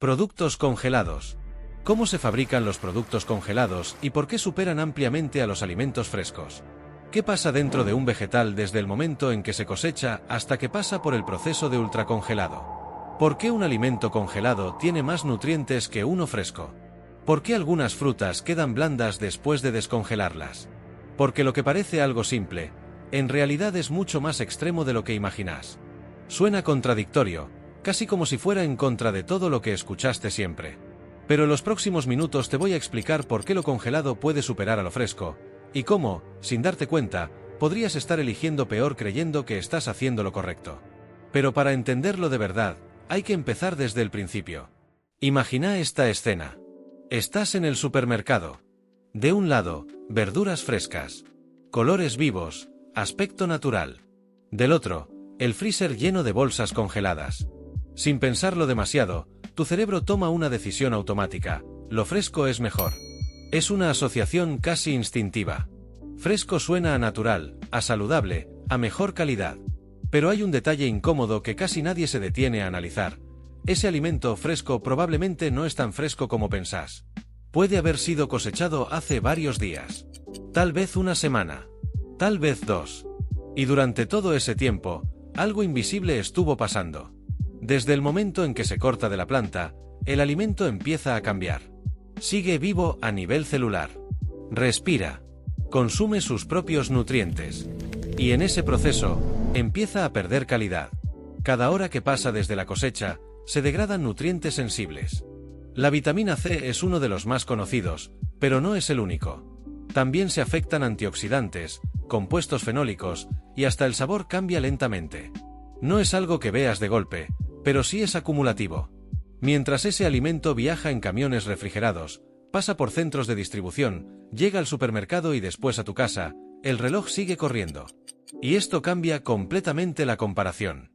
Productos congelados. ¿Cómo se fabrican los productos congelados y por qué superan ampliamente a los alimentos frescos? ¿Qué pasa dentro de un vegetal desde el momento en que se cosecha hasta que pasa por el proceso de ultracongelado? ¿Por qué un alimento congelado tiene más nutrientes que uno fresco? ¿Por qué algunas frutas quedan blandas después de descongelarlas? Porque lo que parece algo simple, en realidad es mucho más extremo de lo que imaginas. Suena contradictorio, casi como si fuera en contra de todo lo que escuchaste siempre. Pero en los próximos minutos te voy a explicar por qué lo congelado puede superar a lo fresco, y cómo, sin darte cuenta, podrías estar eligiendo peor creyendo que estás haciendo lo correcto. Pero para entenderlo de verdad, hay que empezar desde el principio. Imagina esta escena. Estás en el supermercado. De un lado, verduras frescas, colores vivos, aspecto natural. Del otro, el freezer lleno de bolsas congeladas. Sin pensarlo demasiado, tu cerebro toma una decisión automática: lo fresco es mejor. Es una asociación casi instintiva. Fresco suena a natural, a saludable, a mejor calidad. Pero hay un detalle incómodo que casi nadie se detiene a analizar. Ese alimento fresco probablemente no es tan fresco como pensás. Puede haber sido cosechado hace varios días. Tal vez una semana. Tal vez 2. Y durante todo ese tiempo, algo invisible estuvo pasando. Desde el momento en que se corta de la planta, el alimento empieza a cambiar. Sigue vivo a nivel celular. Respira. Consume sus propios nutrientes. Y en ese proceso, empieza a perder calidad. Cada hora que pasa desde la cosecha, se degradan nutrientes sensibles. La vitamina C es uno de los más conocidos, pero no es el único. También se afectan antioxidantes, compuestos fenólicos, y hasta el sabor cambia lentamente. No es algo que veas de golpe, pero sí es acumulativo. Mientras ese alimento viaja en camiones refrigerados, pasa por centros de distribución, llega al supermercado y después a tu casa, el reloj sigue corriendo. Y esto cambia completamente la comparación.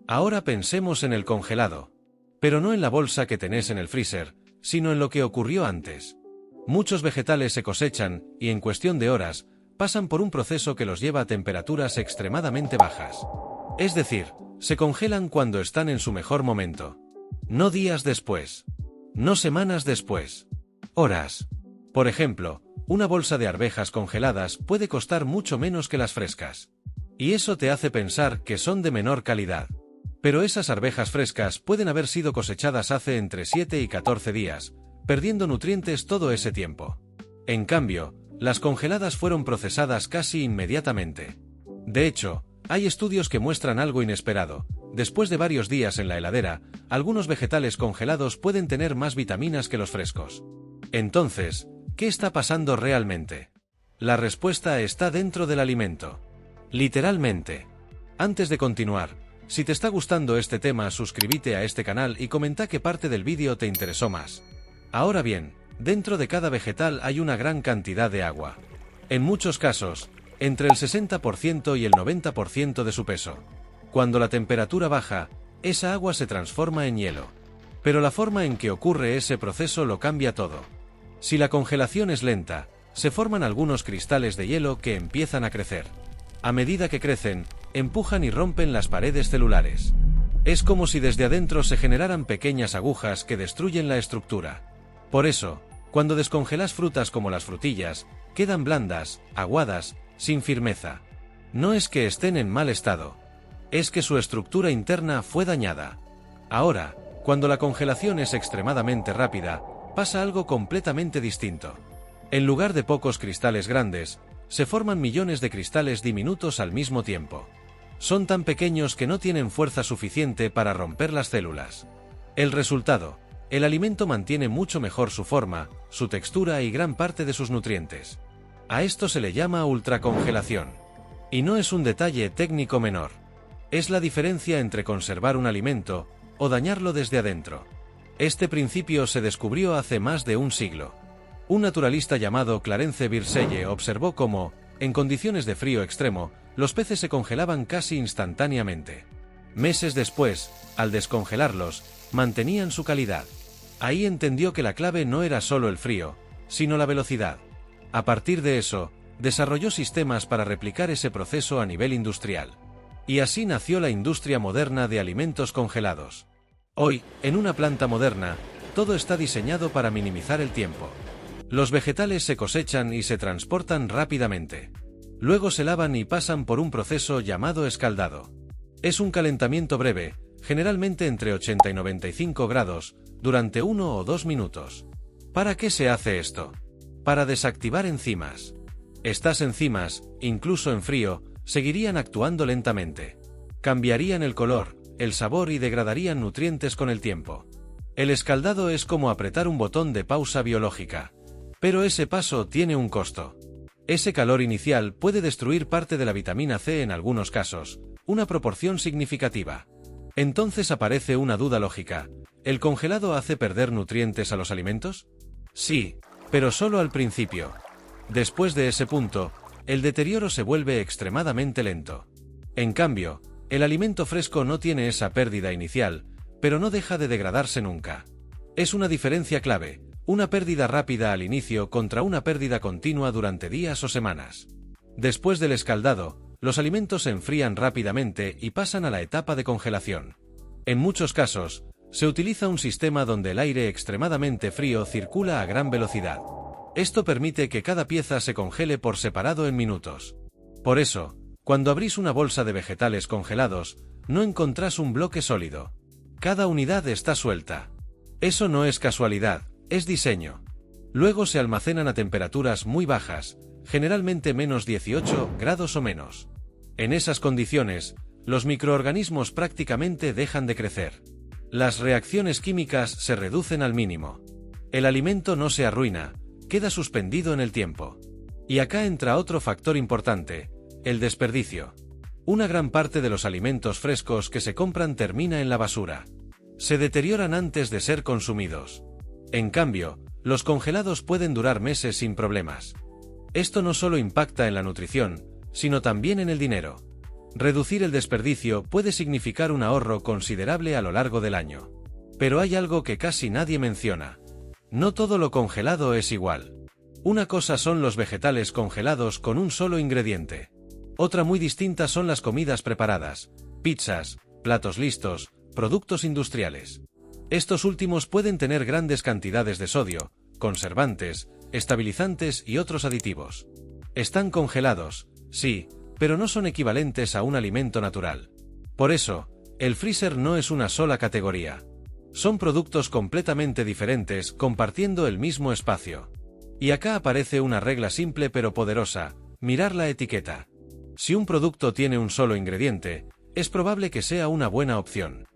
Ahora pensemos en el congelado. Pero no en la bolsa que tenés en el freezer, sino en lo que ocurrió antes. Muchos vegetales se cosechan, y en cuestión de horas, pasan por un proceso que los lleva a temperaturas extremadamente bajas. Es decir, se congelan cuando están en su mejor momento. No días después. No semanas después. Horas. Por ejemplo, una bolsa de arvejas congeladas puede costar mucho menos que las frescas. Y eso te hace pensar que son de menor calidad. Pero esas arvejas frescas pueden haber sido cosechadas hace entre 7 y 14 días, perdiendo nutrientes todo ese tiempo. En cambio, las congeladas fueron procesadas casi inmediatamente. De hecho, hay estudios que muestran algo inesperado. Después de varios días en la heladera, algunos vegetales congelados pueden tener más vitaminas que los frescos. Entonces, ¿qué está pasando realmente? La respuesta está dentro del alimento. Literalmente. Antes de continuar, si te está gustando este tema, suscríbete a este canal y comenta qué parte del vídeo te interesó más. Ahora bien, dentro de cada vegetal hay una gran cantidad de agua. En muchos casos, entre el 60% y el 90% de su peso. Cuando la temperatura baja, esa agua se transforma en hielo. Pero la forma en que ocurre ese proceso lo cambia todo. Si la congelación es lenta, se forman algunos cristales de hielo que empiezan a crecer. A medida que crecen, empujan y rompen las paredes celulares. Es como si desde adentro se generaran pequeñas agujas que destruyen la estructura. Por eso, cuando descongelas frutas como las frutillas, quedan blandas, aguadas, sin firmeza. No es que estén en mal estado. Es que su estructura interna fue dañada. Ahora, cuando la congelación es extremadamente rápida, pasa algo completamente distinto. En lugar de pocos cristales grandes, se forman millones de cristales diminutos al mismo tiempo. Son tan pequeños que no tienen fuerza suficiente para romper las células. El resultado: el alimento mantiene mucho mejor su forma, su textura y gran parte de sus nutrientes. A esto se le llama ultracongelación. Y no es un detalle técnico menor. Es la diferencia entre conservar un alimento o dañarlo desde adentro. Este principio se descubrió hace más de un siglo. Un naturalista llamado Clarence Birselle observó cómo, en condiciones de frío extremo, los peces se congelaban casi instantáneamente. Meses después, al descongelarlos, mantenían su calidad. Ahí entendió que la clave no era solo el frío, sino la velocidad. A partir de eso, desarrolló sistemas para replicar ese proceso a nivel industrial. Y así nació la industria moderna de alimentos congelados. Hoy, en una planta moderna, Todo está diseñado para minimizar el tiempo. Los vegetales se cosechan y se transportan rápidamente. Luego se lavan y pasan por un proceso llamado escaldado. Es un calentamiento breve, generalmente entre 80 y 95 grados, durante 1 o 2 minutos. ¿Para qué se hace esto? Para desactivar enzimas. Estas enzimas, incluso en frío, seguirían actuando lentamente. Cambiarían el color, el sabor y degradarían nutrientes con el tiempo. El escaldado es como apretar un botón de pausa biológica. Pero ese paso tiene un costo. Ese calor inicial puede destruir parte de la vitamina C en algunos casos, una proporción significativa. Entonces aparece una duda lógica. ¿El congelado hace perder nutrientes a los alimentos? Sí, pero solo al principio. Después de ese punto, el deterioro se vuelve extremadamente lento. En cambio, el alimento fresco no tiene esa pérdida inicial, pero no deja de degradarse nunca. Es una diferencia clave, una pérdida rápida al inicio contra una pérdida continua durante días o semanas. Después del escaldado, los alimentos se enfrían rápidamente y pasan a la etapa de congelación. En muchos casos, se utiliza un sistema donde el aire extremadamente frío circula a gran velocidad. Esto permite que cada pieza se congele por separado en minutos. Por eso, cuando abrís una bolsa de vegetales congelados, no encontrás un bloque sólido. Cada unidad está suelta. Eso no es casualidad, es diseño. Luego se almacenan a temperaturas muy bajas, generalmente menos 18 grados o menos. En esas condiciones, los microorganismos prácticamente dejan de crecer. Las reacciones químicas se reducen al mínimo. El alimento no se arruina, queda suspendido en el tiempo. Y acá entra otro factor importante, el desperdicio. Una gran parte de los alimentos frescos que se compran termina en la basura. Se deterioran antes de ser consumidos. En cambio, los congelados pueden durar meses sin problemas. Esto no solo impacta en la nutrición, sino también en el dinero. Reducir el desperdicio puede significar un ahorro considerable a lo largo del año. Pero hay algo que casi nadie menciona. No todo lo congelado es igual. Una cosa son los vegetales congelados con un solo ingrediente. Otra muy distinta son las comidas preparadas, pizzas, platos listos, productos industriales. Estos últimos pueden tener grandes cantidades de sodio, conservantes, estabilizantes y otros aditivos. Están congelados, sí, pero no son equivalentes a un alimento natural. Por eso, el freezer no es una sola categoría. Son productos completamente diferentes compartiendo el mismo espacio. Y acá aparece una regla simple pero poderosa: mirar la etiqueta. Si un producto tiene un solo ingrediente, es probable que sea una buena opción.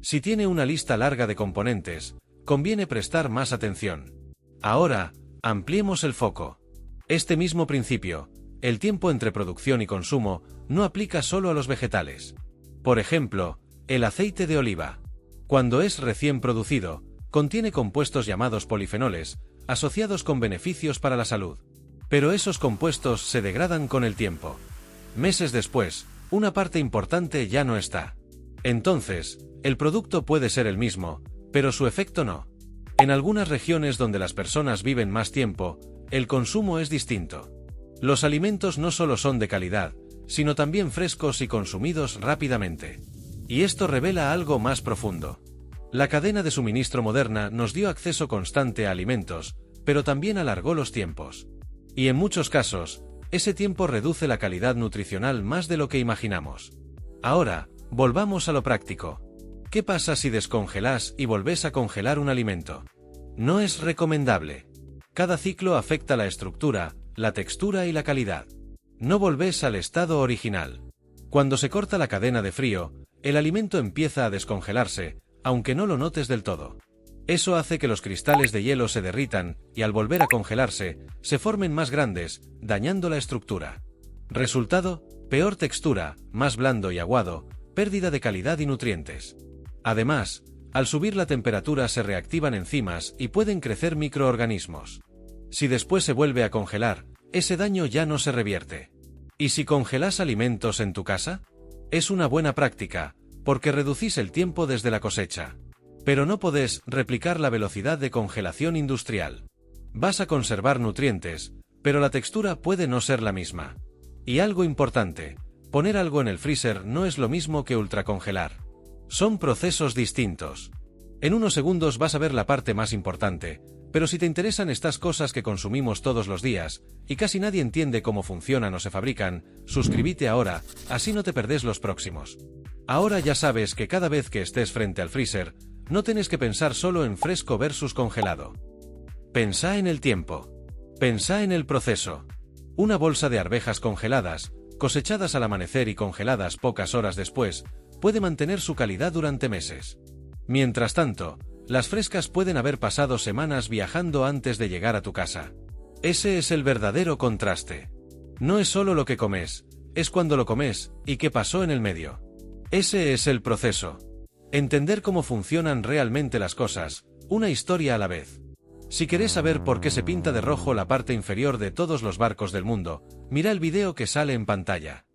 Si tiene una lista larga de componentes, conviene prestar más atención. Ahora, ampliemos el foco. Este mismo principio, el tiempo entre producción y consumo, no aplica solo a los vegetales. Por ejemplo, el aceite de oliva. Cuando es recién producido, contiene compuestos llamados polifenoles, asociados con beneficios para la salud. Pero esos compuestos se degradan con el tiempo. Meses después, una parte importante ya no está. Entonces, el producto puede ser el mismo, pero su efecto no. En algunas regiones donde las personas viven más tiempo, el consumo es distinto. Los alimentos no solo son de calidad, sino también frescos y consumidos rápidamente. Y esto revela algo más profundo. La cadena de suministro moderna nos dio acceso constante a alimentos, pero también alargó los tiempos. Y en muchos casos, ese tiempo reduce la calidad nutricional más de lo que imaginamos. Ahora, volvamos a lo práctico. ¿Qué pasa si descongelás y volvés a congelar un alimento? No es recomendable. Cada ciclo afecta la estructura, la textura y la calidad. No volvés al estado original. Cuando se corta la cadena de frío, el alimento empieza a descongelarse, aunque no lo notes del todo. Eso hace que los cristales de hielo se derritan y al volver a congelarse, se formen más grandes, dañando la estructura. Resultado: peor textura, más blando y aguado, pérdida de calidad y nutrientes. Además, al subir la temperatura se reactivan enzimas y pueden crecer microorganismos. Si después se vuelve a congelar, ese daño ya no se revierte. ¿Y si congelás alimentos en tu casa? Es una buena práctica, porque reducís el tiempo desde la cosecha. Pero no podés replicar la velocidad de congelación industrial. Vas a conservar nutrientes, pero la textura puede no ser la misma. Y algo importante: poner algo en el freezer no es lo mismo que ultracongelar. Son procesos distintos. En unos segundos vas a ver la parte más importante, pero si te interesan estas cosas que consumimos todos los días, y casi nadie entiende cómo funcionan o se fabrican, suscríbete ahora, así no te perdés los próximos. Ahora ya sabes que cada vez que estés frente al freezer, no tienes que pensar solo en fresco versus congelado. Pensá en el tiempo. Pensá en el proceso. Una bolsa de arvejas congeladas, cosechadas al amanecer y congeladas pocas horas después, puede mantener su calidad durante meses. Mientras tanto, las frescas pueden haber pasado semanas viajando antes de llegar a tu casa. Ese es el verdadero contraste. No es solo lo que comes, es cuando lo comes, y qué pasó en el medio. Ese es el proceso. Entender cómo funcionan realmente las cosas, una historia a la vez. Si querés saber por qué se pinta de rojo la parte inferior de todos los barcos del mundo, mira el video que sale en pantalla.